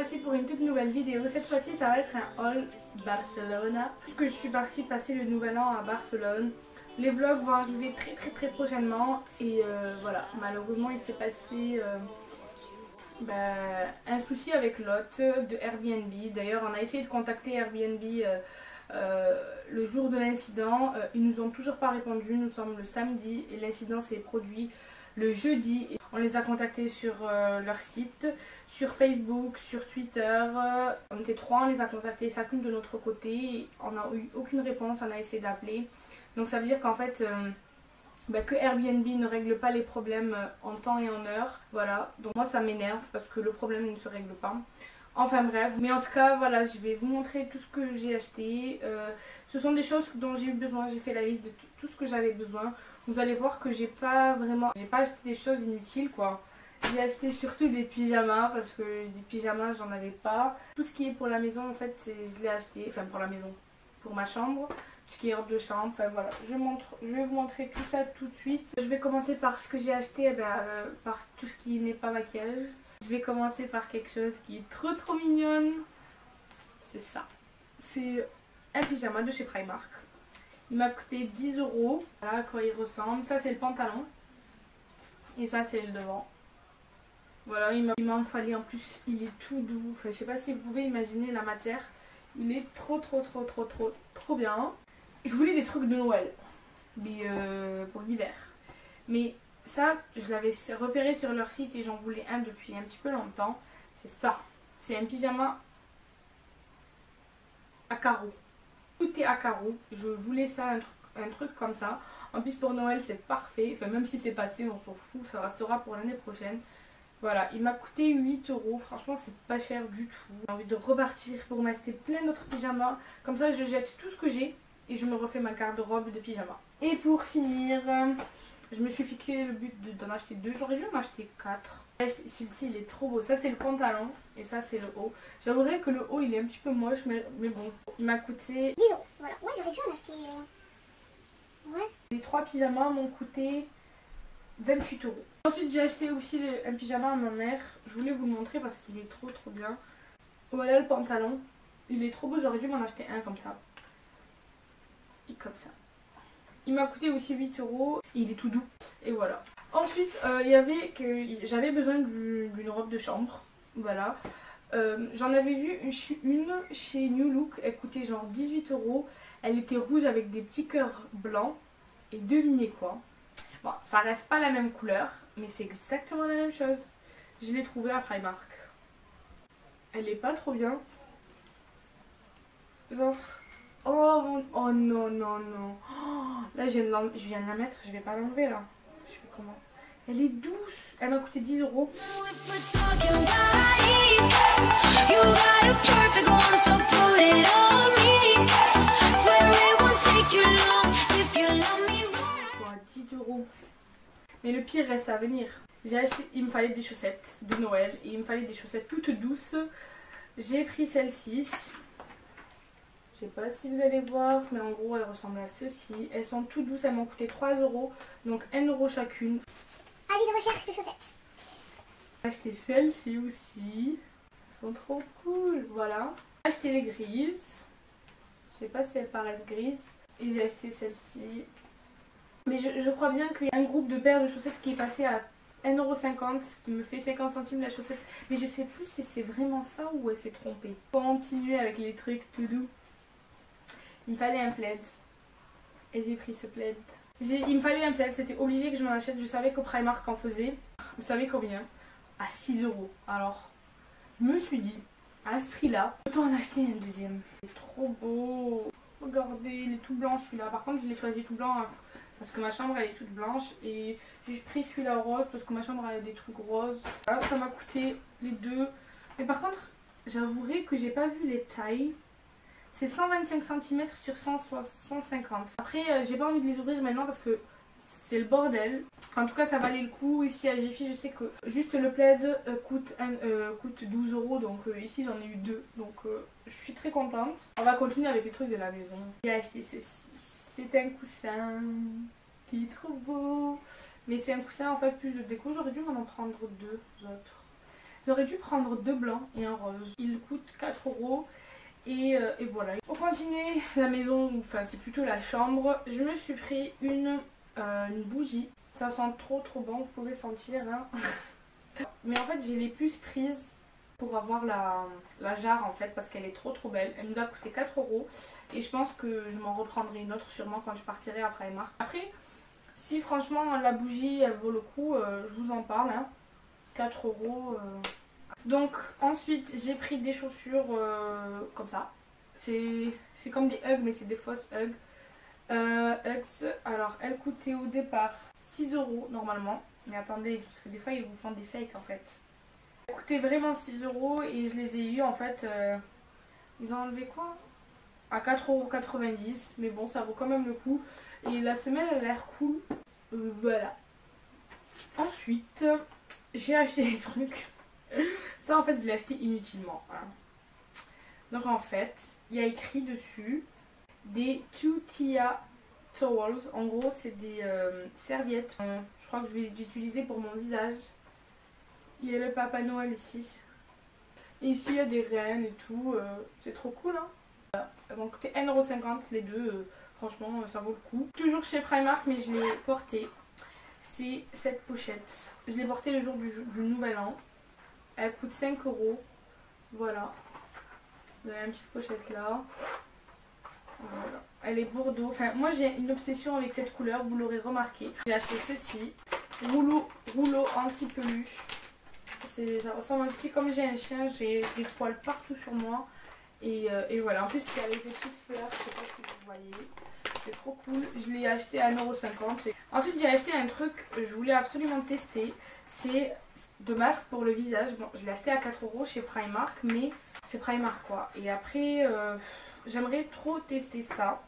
revoici pour une toute nouvelle vidéo. Cette fois-ci ça va être un haul Barcelona. Puisque je suis partie passer le nouvel an à Barcelone. Les vlogs vont arriver très prochainement. Et voilà, malheureusement il s'est passé un souci avec l'hôte de Airbnb. D'ailleurs on a essayé de contacter Airbnb le jour de l'incident. Ils nous ont toujours pas répondu. Nous sommes le samedi et l'incident s'est produit le jeudi. On les a contactés sur leur site, sur Facebook, sur Twitter. On était trois, on les a contactés chacune de notre côté. On n'a eu aucune réponse, on a essayé d'appeler. Donc ça veut dire qu'en fait que Airbnb ne règle pas les problèmes en temps et en heure. Voilà, donc moi ça m'énerve parce que le problème ne se règle pas. Enfin bref, mais en tout cas voilà, je vais vous montrer tout ce que j'ai acheté. Ce sont des choses dont j'ai eu besoin, j'ai fait la liste de tout ce que j'avais besoin. Vous allez voir que j'ai pas acheté des choses inutiles quoi. J'ai acheté surtout des pyjamas parce que des pyjamas j'en avais pas. Tout ce qui est pour la maison en fait je l'ai acheté, enfin pour la maison, pour ma chambre. Tout ce qui est robe de chambre, enfin voilà, je vais vous montrer tout ça tout de suite. Je vais commencer par ce que j'ai acheté, par tout ce qui n'est pas maquillage. Je vais commencer par quelque chose qui est trop mignonne. C'est ça. C'est un pyjama de chez Primark. Il m'a coûté 10 €. Voilà à quoi il ressemble. Ça c'est le pantalon. Et ça c'est le devant. Voilà, il m'a fallu en plus, il est tout doux. Enfin, je sais pas si vous pouvez imaginer la matière. Il est trop bien. Je voulais des trucs de Noël. Mais pour l'hiver. Mais ça, je l'avais repéré sur leur site et j'en voulais un depuis un petit peu longtemps. C'est ça. C'est un pyjama à carreaux. Tout est à carreaux. Je voulais ça, un truc comme ça. En plus pour Noël c'est parfait. Enfin même si c'est passé on s'en fout. Ça restera pour l'année prochaine. Voilà, il m'a coûté 8 €. Franchement c'est pas cher du tout. J'ai envie de repartir pour m'acheter plein d'autres pyjamas. Comme ça je jette tout ce que j'ai. Et je me refais ma garde-robe de pyjama. Et pour finir, je me suis fixé le but d'en acheter 2. J'aurais dû en acheter 4. Celui-ci il est trop beau. Ça c'est le pantalon et ça c'est le haut. J'avouerais que le haut il est un petit peu moche mais bon. Il m'a coûté 10 €. Voilà. Ouais, j'aurais dû en acheter. Ouais. Les 3 pyjamas m'ont coûté 28 €. Ensuite j'ai acheté aussi un pyjama à ma mère. Je voulais vous le montrer parce qu'il est trop bien. Voilà le pantalon. Il est trop beau. J'aurais dû m'en acheter un comme ça. Et comme ça. Il m'a coûté aussi 8 €. Il est tout doux. Et voilà. Ensuite, j'avais besoin d'une robe de chambre. Voilà. J'en avais vu une chez New Look. Elle coûtait genre 18 €. Elle était rouge avec des petits cœurs blancs. Et devinez quoi? Bon, ça reste pas la même couleur. Mais c'est exactement la même chose. Je l'ai trouvée à Primark. Elle est pas trop bien. Genre... Oh non. Oh, là je viens de la mettre, je vais pas l'enlever là. Je fais comment? Elle est douce. Elle m'a coûté 10 €. Pour 10 €. Mais le pire reste à venir. J'ai acheté, il me fallait des chaussettes de Noël et il me fallait des chaussettes toutes douces. J'ai pris celle-ci. Je sais pas si vous allez voir, mais en gros elles ressemblent à ceci. Elles sont toutes douces, elles m'ont coûté 3 €, donc 1 € chacune. Avis de recherche de chaussettes. J'ai acheté celles-ci aussi. Elles sont trop cool, voilà. J'ai acheté les grises. Je sais pas si elles paraissent grises. Et j'ai acheté celle-ci. Mais je crois bien qu'il y a un groupe de paires de chaussettes qui est passé à 1,50 €, ce qui me fait 50 centimes la chaussette. Mais je sais plus si c'est vraiment ça ou elle s'est trompée. Continuer avec les trucs tout doux. Il me fallait un plaid. Et j'ai pris ce plaid. Il me fallait un plaid, c'était obligé que je m'en achète. Je savais qu'au Primark en faisait. Vous savez combien? À 6 €. Alors, je me suis dit, à ce prix-là, autant en acheter un deuxième. Il est trop beau. Regardez, il est tout blanc celui-là. Par contre, je l'ai choisi tout blanc parce que ma chambre elle est toute blanche. Et j'ai pris celui-là rose parce que ma chambre elle a des trucs roses. Voilà, ça m'a coûté les deux. Mais par contre, j'avouerai que j'ai pas vu les tailles. C'est 125 cm sur 150. Après, j'ai pas envie de les ouvrir maintenant parce que c'est le bordel. En tout cas, ça valait le coup. Ici à Jiffy, je sais que juste le plaid coûte 12 €. Donc ici, j'en ai eu 2. Donc je suis très contente. On va continuer avec les trucs de la maison. J'ai acheté ceci. C'est un coussin qui est trop beau. Mais c'est un coussin en fait plus de déco. J'aurais dû m'en prendre 2 autres. J'aurais dû prendre 2 blancs et un rose. Il coûte 4 euros. Et voilà. Pour continuer la maison, enfin c'est plutôt la chambre, je me suis pris une bougie. Ça sent trop bon, vous pouvez sentir. Hein. Mais en fait j'ai les plus prises pour avoir la jarre en fait parce qu'elle est trop belle. Elle nous a coûté 4 euros et je pense que je m'en reprendrai une autre sûrement quand je partirai à Primark. Après, si franchement la bougie elle vaut le coup, je vous en parle. Hein. 4 euros. Donc ensuite j'ai pris des chaussures comme ça. C'est comme des Uggs mais c'est des fausses Uggs. Uggs, alors elles coûtaient au départ 6 euros normalement. Mais attendez, parce que des fois ils vous font des fakes en fait. Elles coûtaient vraiment 6 euros et je les ai eu en fait. Ils ont enlevé quoi? À 4,90 €. Mais bon, ça vaut quand même le coup. Et la semelle elle a l'air cool. Voilà. Ensuite, j'ai acheté des trucs. Ça en fait je l'ai acheté inutilement. Hein. Donc en fait, il y a écrit dessus des Tutia Towels. En gros c'est des serviettes. Je crois que je vais les utiliser pour mon visage. Il y a le Papa Noël ici. Et ici il y a des reines et tout. C'est trop cool hein. Elles ont coûté 1,50 € les deux. Franchement ça vaut le coup. Toujours chez Primark mais je l'ai porté. C'est cette pochette. Je l'ai portée le jour du nouvel an. Elle coûte 5 €. Voilà. Vous avez une petite pochette là. Voilà. Elle est bordeaux. Enfin, moi j'ai une obsession avec cette couleur, vous l'aurez remarqué. J'ai acheté ceci. Rouleau anti-peluche. Ça ressemble aussi, comme j'ai un chien, j'ai des poils partout sur moi. Et voilà. En plus, c'est avec des petites fleurs. Je sais pas si vous voyez. C'est trop cool. Je l'ai acheté à 1,50 €. Ensuite, j'ai acheté un truc que je voulais absolument tester. C'est de masque pour le visage. Bon, je l'ai acheté à 4 € chez Primark, mais c'est Primark quoi. Et après, j'aimerais trop tester ça.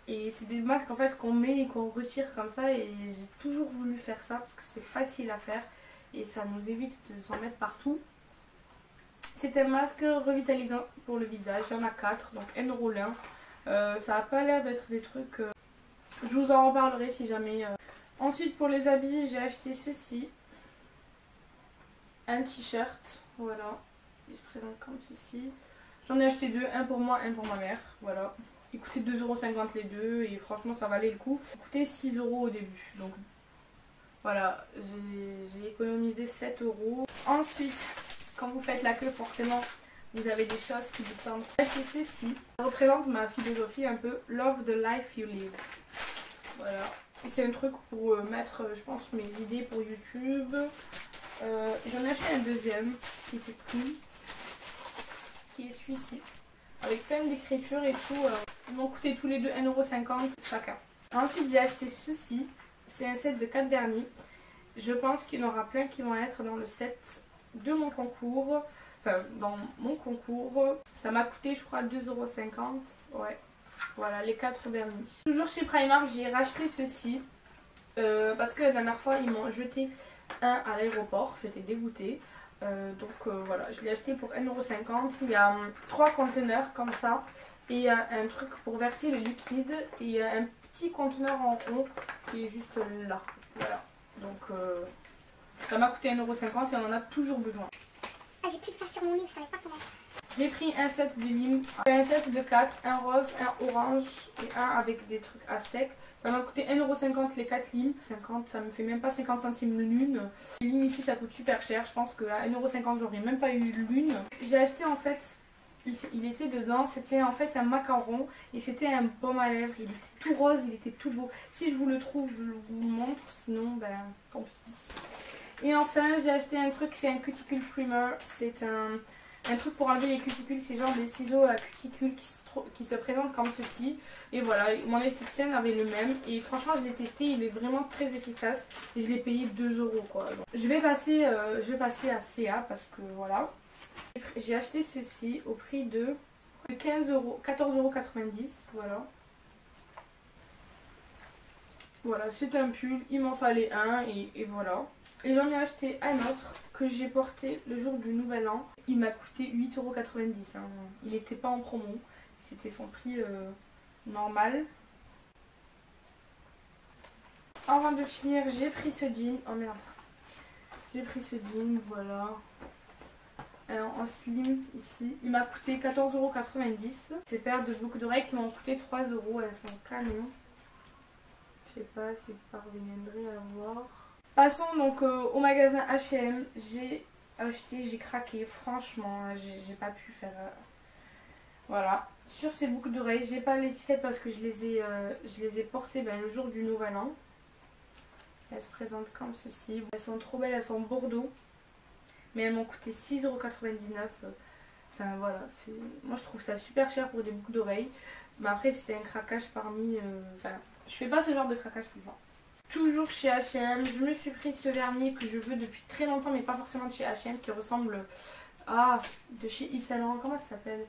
Et c'est des masques en fait qu'on met et qu'on retire comme ça. Et j'ai toujours voulu faire ça parce que c'est facile à faire. Et ça nous évite de s'en mettre partout. C'est un masque revitalisant pour le visage. Il y en a 4, donc 1 € l'un. Ça n'a pas l'air d'être des trucs... Je vous en reparlerai si jamais... Ensuite pour les habits, j'ai acheté ceci. Un t-shirt, voilà, il se présente comme ceci. J'en ai acheté 2, un pour moi, un pour ma mère, voilà. Il coûtait 2,50 € les deux et franchement ça valait le coup. Il coûtait 6 € au début, donc voilà, j'ai économisé 7 €. Ensuite, quand vous faites la queue, forcément, vous avez des choses qui vous tentent. J'ai acheté ceci, ça représente ma philosophie un peu, Love the life you live. Voilà, et c'est un truc pour mettre, je pense, mes idées pour YouTube. J'en ai acheté un deuxième qui était cool, qui est celui-ci, avec plein d'écritures et tout. Ils m'ont coûté tous les deux 1,50 € chacun. Ensuite j'ai acheté ceci, c'est un set de 4 vernis. Je pense qu'il y en aura plein qui vont être dans le set de mon concours. Enfin dans mon concours. Ça m'a coûté je crois 2,50 €. Ouais. Voilà les 4 vernis. Toujours chez Primark j'ai racheté ceci. Parce que la dernière fois ils m'ont jeté un à l'aéroport, j'étais dégoûtée. Voilà, je l'ai acheté pour 1,50 €. Il y a 3 conteneurs comme ça. Et il y a un truc pour verser le liquide. Et il y a un petit conteneur en rond qui est juste là. Voilà. Donc ça m'a coûté 1,50 € et on en a toujours besoin. Ah, j'ai pris le place sur mon lit, je savais pas comment. J'ai pris un set de limes, un set de 4, un rose, un orange et un avec des trucs aztèques. Ça m'a coûté 1,50 € les 4 limes. 50, ça me fait même pas 50 centimes l'une. Les limes ici ça coûte super cher. Je pense qu'à 1,50 € j'aurais même pas eu l'une. J'ai acheté en fait, il était dedans, c'était en fait un macaron et c'était un baume à lèvres. Il était tout rose, il était tout beau. Si je vous le trouve, je vous le montre. Sinon, ben tant pis. Et enfin, j'ai acheté un truc, c'est un cuticle trimmer. C'est un truc pour enlever les cuticules. C'est genre des ciseaux à cuticules qui se présentent comme ceci. Et voilà, mon esthéticienne avait le même. Et franchement, je l'ai testé, il est vraiment très efficace. Et je l'ai payé 2 € quoi. Donc, je vais passer à CA parce que voilà. J'ai acheté ceci au prix de 15 €, 14,90 €. Voilà. Voilà, c'est un pull, il m'en fallait un et voilà. Et j'en ai acheté un autre que j'ai porté le jour du nouvel an. Il m'a coûté 8,90 €. Hein. Il n'était pas en promo, c'était son prix normal. Avant de finir, j'ai pris ce jean. Oh merde. J'ai pris ce jean, voilà. en slim ici. Il m'a coûté 14,90 €. Ces paires de boucles d'oreilles qui m'ont coûté 3 €. Elles sont canon. Je sais pas si vous parviendrez à voir. Passons donc au magasin H&M. J'ai acheté, j'ai craqué. Franchement, j'ai pas pu faire... Voilà. Sur ces boucles d'oreilles, j'ai pas l'étiquette parce que je les ai portées le jour du Nouvel An. Elles se présentent comme ceci. Elles sont trop belles, elles sont bordeaux. Mais elles m'ont coûté 6,99 €. Enfin voilà, moi je trouve ça super cher pour des boucles d'oreilles. Mais après c'était un craquage parmi... Enfin, je fais pas ce genre de craquage tout le temps. Toujours chez H&M, je me suis pris ce vernis que je veux depuis très longtemps, mais pas forcément de chez H&M, qui ressemble à de chez Yves Saint Laurent. Comment ça s'appelle?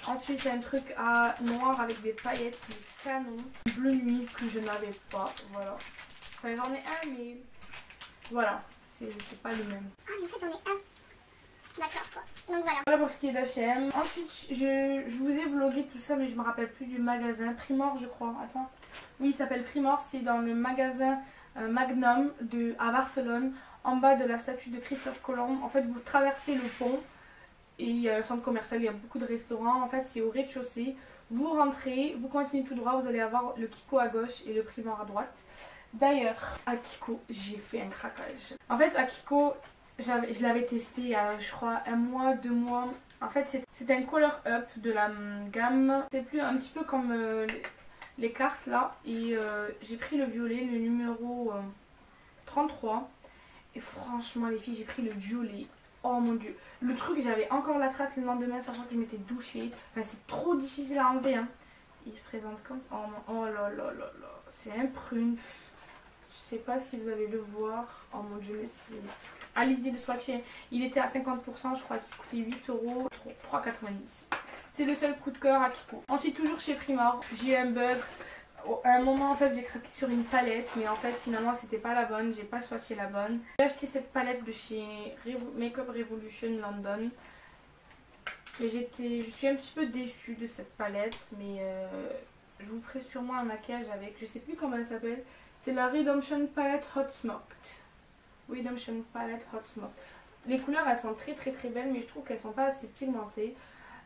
Ensuite un truc à noir avec des paillettes, des canons, bleu nuit que je n'avais pas. Voilà. Enfin j'en ai un mais voilà, c'est pas le même. Ah mais en fait j'en ai un. D'accord quoi. Donc voilà. Voilà pour ce qui est d'H&M. Ensuite je vous ai vlogué tout ça mais je me rappelle plus du magasin. Primor je crois. Attends. Oui il s'appelle Primor. C'est dans le magasin Magnum à Barcelone. En bas de la statue de Christophe Colomb. En fait vous traversez le pont. Et il y a un centre commercial. Il y a beaucoup de restaurants. En fait c'est au rez-de-chaussée. Vous rentrez. Vous continuez tout droit. Vous allez avoir le Kiko à gauche et le Primor à droite. D'ailleurs à Kiko j'ai fait un craquage. En fait à Kiko... Je l'avais testé il y a je crois 1 mois, 2 mois. En fait c'est un color up de la gamme. C'est plus un petit peu comme les cartes là. Et j'ai pris le violet, le numéro 33. Et franchement les filles j'ai pris le violet. Oh mon dieu. Le truc j'avais encore la trace le lendemain sachant que je m'étais douchée. Enfin c'est trop difficile à enlever hein. Il se présente comme... Oh là là là là. C'est un prune. Je sais pas si vous allez le voir. Oh mon dieu mais c'est... Allez-y le swatcher. Il était à 50%, je crois qu'il coûtait 8 €, 3,90 €. C'est le seul coup de cœur à Kiko. Ensuite toujours chez Primor, j'ai eu un bug. À un moment en fait j'ai craqué sur une palette mais en fait finalement c'était pas la bonne, j'ai pas swatché la bonne. J'ai acheté cette palette de chez Makeup Revolution London. Mais je suis un petit peu déçue de cette palette mais je vous ferai sûrement un maquillage avec, je sais plus comment elle s'appelle. C'est la Redemption Palette Hot Smoked. Redemption Palette Hot Smoke. Les couleurs elles sont très belles mais je trouve qu'elles sont pas assez pigmentées.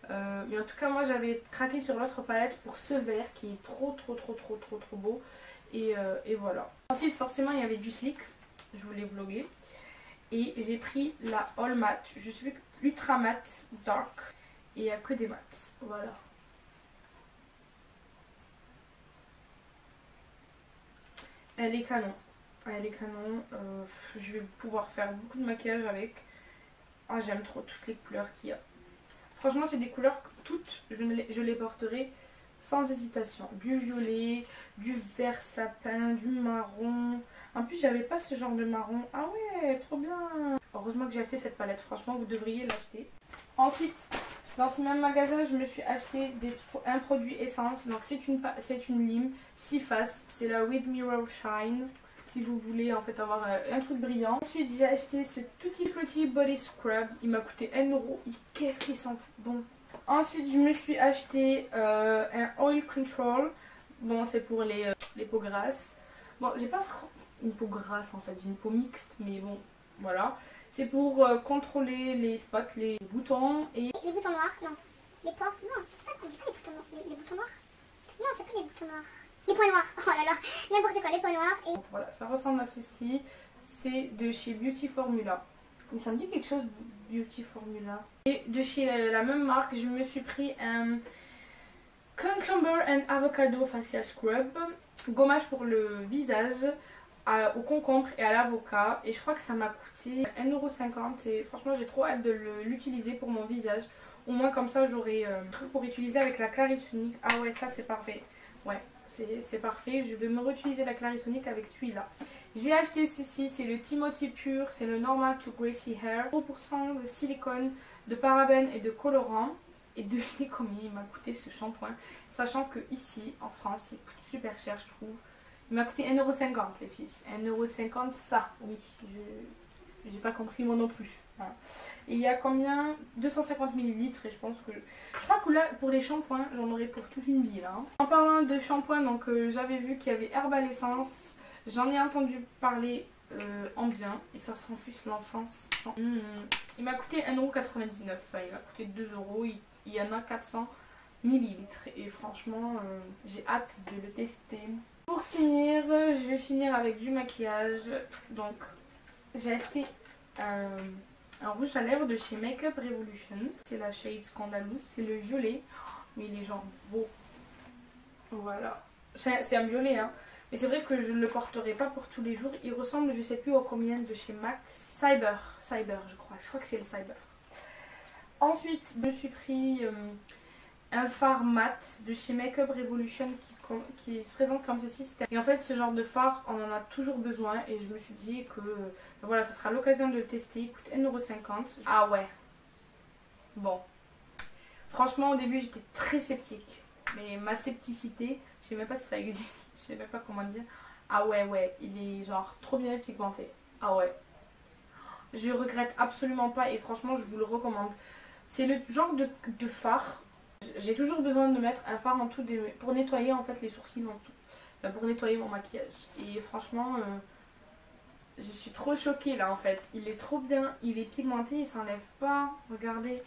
Mais en tout cas moi j'avais craqué sur l'autre palette pour ce vert qui est trop beau. Et voilà. Ensuite forcément il y avait du Sleek. Je voulais vlogger. Et j'ai pris la All Matte. Je suis ultra matte dark. Et il n'y a que des mattes. Voilà. Elle est canon. Elle est canon, je vais pouvoir faire beaucoup de maquillage avec. Ah j'aime trop toutes les couleurs qu'il y a. Franchement c'est des couleurs toutes, je les porterai sans hésitation. Du violet, du vert sapin, du marron. En plus j'avais pas ce genre de marron. Ah ouais trop bien. Heureusement que j'ai acheté cette palette, franchement vous devriez l'acheter. Ensuite dans ce même magasin je me suis acheté un produit essence. Donc c'est une lime 6 faces, c'est la With Mirror Shine. Si vous voulez en fait avoir un truc brillant. Ensuite j'ai acheté ce Tutti Frutti Body Scrub. Il m'a coûté 1 €. Qu'est-ce qu'il sent bon. Ensuite je me suis acheté un Oil Control. Bon c'est pour les peaux grasses. Bon j'ai pas une peau grasse en fait. J'ai une peau mixte mais bon voilà. C'est pour contrôler les spots, les boutons et... Les boutons noirs, non. Les pores, non. On dit pas les boutons noirs. Les boutons noirs. Non c'est pas les boutons noirs. Les points noirs, oh là là, n'importe quoi, les points noirs. Et... Voilà, ça ressemble à ceci. C'est de chez Beauty Formula. Ça me dit quelque chose, Beauty Formula. Et de chez la même marque, je me suis pris un Cucumber and Avocado Facial Scrub. Gommage pour le visage, au concombre et à l'avocat. Et je crois que ça m'a coûté 1,50 € et franchement j'ai trop hâte de l'utiliser pour mon visage. Au moins comme ça j'aurai un truc pour utiliser avec la Clarisonic. Ah ouais ça c'est parfait. Ouais. C'est parfait, je vais me réutiliser la Clarisonic avec celui-là. J'ai acheté ceci, c'est le Timothy Pure, c'est le Normal to Greasy Hair. 0% de silicone, de parabènes et de colorants. Et devinez combien il m'a coûté ce shampoing. Sachant que ici, en France, il coûte super cher je trouve. Il m'a coûté 1,50 € les filles. 1,50 € ça, oui. J'ai pas compris moi non plus. Voilà. Et il y a combien? 250 ml et je pense que... Je crois que là pour les shampoings j'en aurai pour toute une vie là. En parlant de shampoing donc j'avais vu qu'il y avait Herbal Essence. J'en ai entendu parler en bien. Et ça sera en plus l'enfance. Il m'a coûté 1,99 €. Enfin, il m'a coûté 2 €. Il y en a 400 millilitres. Et franchement, j'ai hâte de le tester. Pour finir, je vais finir avec du maquillage. Donc, j'ai acheté un rouge à lèvres de chez Makeup Revolution. C'est la shade Scandalous. C'est le violet. Mais il est genre beau. Voilà. C'est un violet, hein. Mais c'est vrai que je ne le porterai pas pour tous les jours. Il ressemble, je sais plus au combien de chez MAC. Cyber, je crois. Je crois que c'est le Cyber. Ensuite, je me suis pris un fard mat de chez Makeup Revolution qui se présente comme ceci. Et en fait, ce genre de fard, on en a toujours besoin. Et je me suis dit que voilà, ça sera l'occasion de le tester. Il coûte 1,50 €. Ah ouais. Bon. Franchement, au début, j'étais très sceptique. Mais ma scepticité, je sais même pas si ça existe. Je sais même pas comment dire. Ah ouais, il est genre trop bien pigmenté. Ah ouais. Je regrette absolument pas et franchement, je vous le recommande. C'est le genre de fard. J'ai toujours besoin de mettre un fard en dessous pour nettoyer en fait les sourcils en dessous. Enfin, pour nettoyer mon maquillage. Et franchement, je suis trop choquée là en fait. Il est trop bien. Il est pigmenté, il s'enlève pas. Regardez,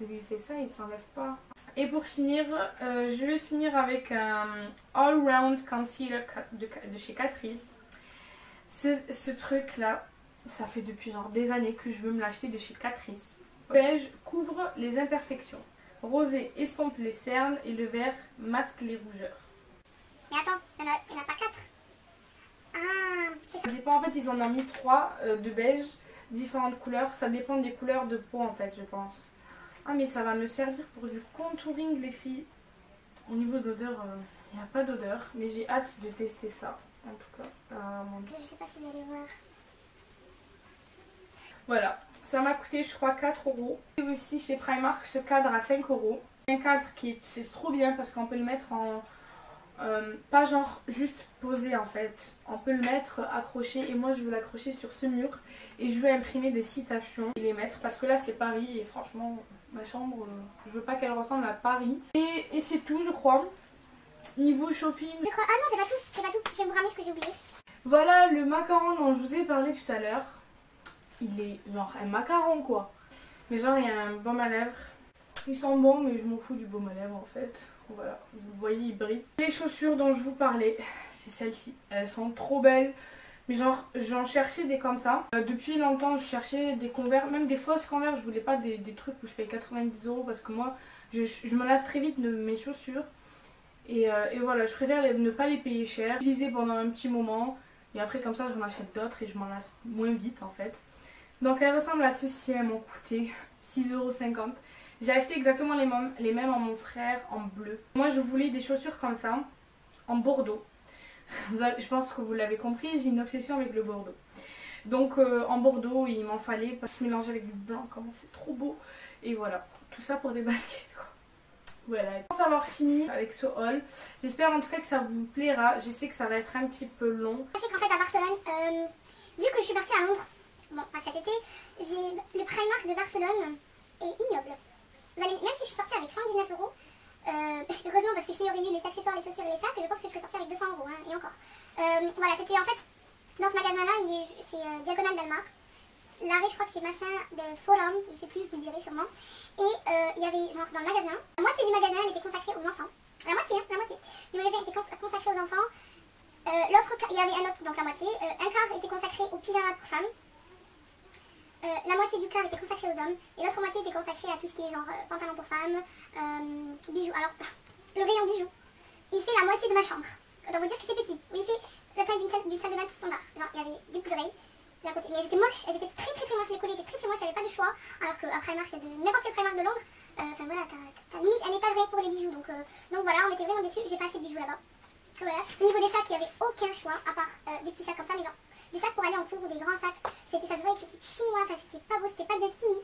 je lui fais ça, il s'enlève pas. Et pour finir, je vais finir avec un All Round Concealer de chez Catrice. Ce truc là, ça fait depuis genre des années que je veux me l'acheter de chez Catrice. Beige couvre les imperfections. Rosé estompe les cernes et le vert masque les rougeurs. Mais attends, il n'y en a pas 4. Ah, c'est ça. Ça dépend, en fait ils en ont mis 3 de beige, différentes couleurs. Ça dépend des couleurs de peau en fait je pense. Ah mais ça va me servir pour du contouring les filles. Au niveau d'odeur, il n'y a pas d'odeur. Mais j'ai hâte de tester ça. En tout cas, mon Dieu. Je sais pas si vous allez voir. Voilà, ça m'a coûté je crois 4 €. Et aussi chez Primark ce cadre à 5 €. Un cadre qui c'est trop bien parce qu'on peut le mettre en... pas genre juste posé en fait. On peut le mettre accroché et moi je veux l'accrocher sur ce mur. Et je veux imprimer des citations et les mettre parce que là c'est Paris et franchement ma chambre, je veux pas qu'elle ressemble à Paris. Et c'est tout je crois. Niveau shopping... Je crois... Ah non, c'est pas tout. Je vais vous ramener ce que j'ai oublié. Voilà le macaron dont je vous ai parlé tout à l'heure. Il est genre un macaron quoi. Mais genre il y a un baume à lèvres. Ils sont bons mais je m'en fous du baume à lèvres en fait. Voilà, vous voyez il brille. Les chaussures dont je vous parlais, c'est celles-ci. Elles sont trop belles. Mais genre j'en cherchais des comme ça. Depuis longtemps je cherchais des Converse, même des fausses Converse. Je voulais pas des trucs où je paye 90 € parce que moi je me lasse très vite de mes chaussures. Et voilà, je préfère ne pas les payer cher. Utiliser pendant un petit moment. Et après comme ça j'en achète d'autres et je m'en lasse moins vite en fait. Donc elles ressemblent à ceci, elles m'ont coûté 6,50 €. J'ai acheté exactement les mêmes à mon frère en bleu. Moi je voulais des chaussures comme ça, en bordeaux. Je pense que vous l'avez compris, j'ai une obsession avec le bordeaux. Donc en bordeaux il m'en fallait pas se mélanger avec du blanc, comment c'est trop beau. Et voilà, tout ça pour des baskets quoi. Voilà, je pense avoir fini avec ce haul. J'espère en tout cas que ça vous plaira. Je sais que ça va être un petit peu long. Sachez qu'en fait à Barcelone, vu que je suis partie à Londres, bon, pas cet été, le Primark de Barcelone est ignoble. Vous allez, même si je suis sortie avec 119 €, heureusement parce que s'il y aurait eu les accessoires, les chaussures et les sacs, je pense que je serais sortie avec 200 € hein, et encore. Voilà, c'était en fait, dans ce magasin-là, c'est Diagonale Delmar. L'arrêt, je crois que c'est machin de Forum, je sais plus, vous le direz sûrement. Et il y avait, genre, dans le magasin, la moitié du magasin elle était consacrée aux enfants. La moitié du magasin était consacrée aux enfants. L'autre, il y avait un autre, donc la moitié. Un quart était consacré aux pyjamas pour femmes. La moitié du quart était consacrée aux hommes. Et l'autre moitié était consacrée à tout ce qui est genre pantalon pour femmes, bijoux. Alors, le rayon bijoux, il fait la moitié de ma chambre. Donc, vous dire que c'est petit. Oui, il fait la taille d'une salle de bain standard. Genre, il y avait des boucles d'oreilles. À côté. Mais elles étaient moches, elles étaient très moches, les colliers étaient très moches, il n'y avait pas de choix. Alors qu'à Primark, n'importe quel Primark de Londres, enfin voilà, t'as limite un étage rien pour les bijoux. Donc voilà, on était vraiment déçus, j'ai pas acheté de bijoux là-bas. Voilà. Au niveau des sacs, il n'y avait aucun choix, à part des petits sacs comme ça, mais genre des sacs pour aller en cours ou des grands sacs. Ça se voyait que c'était chinois, enfin c'était pas beau, c'était pas bien fini.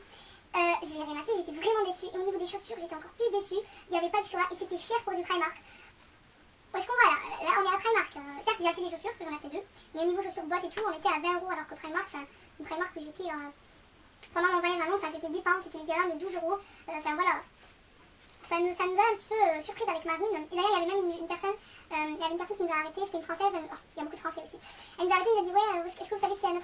J'ai rien acheté, j'étais vraiment déçue. Et au niveau des chaussures, j'étais encore plus déçue. Il n'y avait pas de choix et c'était cher pour du Primark. Où est-ce qu'on va là? Là on est à Primark. Certes j'ai acheté des chaussures, parce que j'en ai acheté 2. Mais au niveau chaussures boîte et tout, on était à 20 € alors que Primark, une Primark où j'étais pendant mon voyage à Londres, c'était 10 pounds, c'était l'équivalent de 12 €. Enfin voilà. Ça nous a un petit peu surprise avec Marine. Et d'ailleurs il y avait même une personne qui nous a arrêté, c'était une française, il y a beaucoup de français aussi. Elle nous a arrêté, elle nous a dit ouais, est-ce que vous savez s'il y a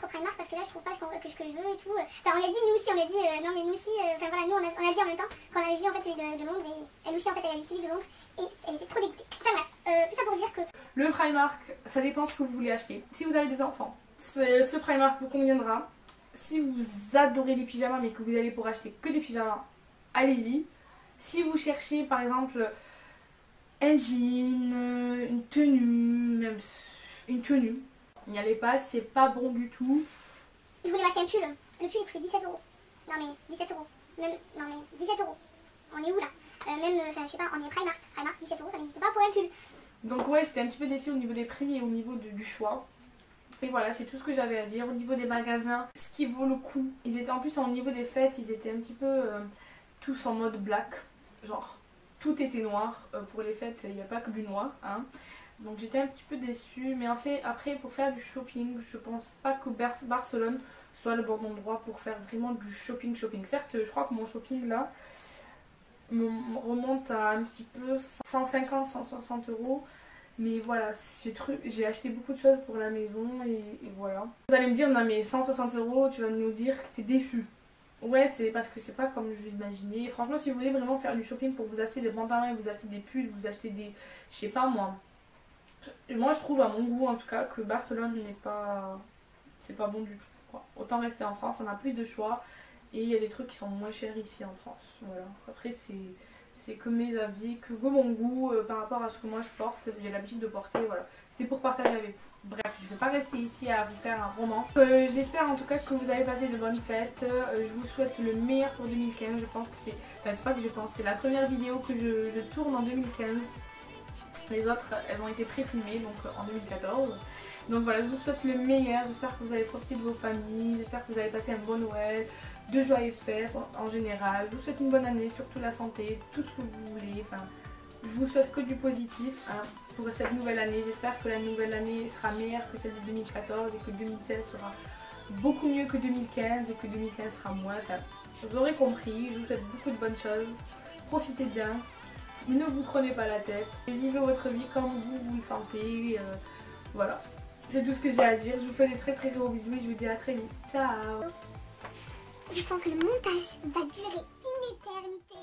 ce que je veux et tout. Enfin, on a dit, nous aussi, non mais nous aussi, enfin voilà, nous on a dit en même temps quand on avait vu en fait celui de Londres et elle aussi en fait elle avait suivi de Londres et elle était trop dégoûtée. Enfin bref, tout ça pour dire que le Primark, ça dépend ce que vous voulez acheter. Si vous avez des enfants, ce Primark vous conviendra. Si vous adorez les pyjamas mais que vous allez pour acheter que des pyjamas, allez-y. Si vous cherchez par exemple un jean, une tenue, même une tenue, n'y allez pas, c'est pas bon du tout. je voulais m'acheter un pull. Le pull il coûtait 17 euros. Non mais 17 euros. Même, non mais 17 euros. On est où là? Même, enfin je sais pas, on est Primark. Primark 17 euros, ça n'existe pas pour un pull. Donc ouais, j'étais un petit peu déçue au niveau des prix et au niveau du choix. Et voilà, c'est tout ce que j'avais à dire. Au niveau des magasins, ce qui vaut le coup, ils étaient en plus au niveau des fêtes, ils étaient un petit peu tous en mode black. Genre, tout était noir. Pour les fêtes, il n'y a pas que du noir. Hein. Donc j'étais un petit peu déçue. Mais en fait, après, pour faire du shopping, je pense pas que Barcelone soit le bon endroit pour faire vraiment du shopping. Certes, je crois que mon shopping là remonte à un petit peu 150-160 euros. Mais voilà, j'ai acheté beaucoup de choses pour la maison et voilà. Vous allez me dire, non mais 160 euros, tu vas nous dire que t'es déçu. Ouais, c'est parce que c'est pas comme je l'imaginais. Franchement, si vous voulez vraiment faire du shopping pour vous acheter des pantalons, vous acheter des pulls, vous acheter des... Je sais pas moi. Moi je trouve à mon goût en tout cas que Barcelone n'est pas... C'est pas bon du tout. Quoi. Autant rester en France, on a plus de choix. Et il y a des trucs qui sont moins chers ici en France. Voilà. Après c'est que mes avis, que mon goût par rapport à ce que moi je porte, j'ai l'habitude de porter, voilà. C'était pour partager avec vous. Bref, je ne vais pas rester ici à vous faire un roman. J'espère en tout cas que vous avez passé de bonnes fêtes. Je vous souhaite le meilleur pour 2015. Je pense que c'est... Enfin, c'est pas que je pense, c'est la première vidéo que je tourne en 2015. Les autres, elles ont été pré-filmées, donc en 2014. Donc voilà, je vous souhaite le meilleur. J'espère que vous avez profité de vos familles. J'espère que vous avez passé un bon Noël. De joyeuses fêtes en général. Je vous souhaite une bonne année, surtout la santé, tout ce que vous voulez. Enfin, je vous souhaite que du positif hein, pour cette nouvelle année. J'espère que la nouvelle année sera meilleure que celle de 2014 et que 2016 sera beaucoup mieux que 2015 et que 2015 sera moins. Enfin, vous aurez compris. Je vous souhaite beaucoup de bonnes choses. Profitez bien. Ne vous prenez pas la tête. Et vivez votre vie comme vous le sentez. Voilà. C'est tout ce que j'ai à dire. Je vous fais des très gros bisous et je vous dis à très vite. Ciao. Je sens que le montage va durer une éternité.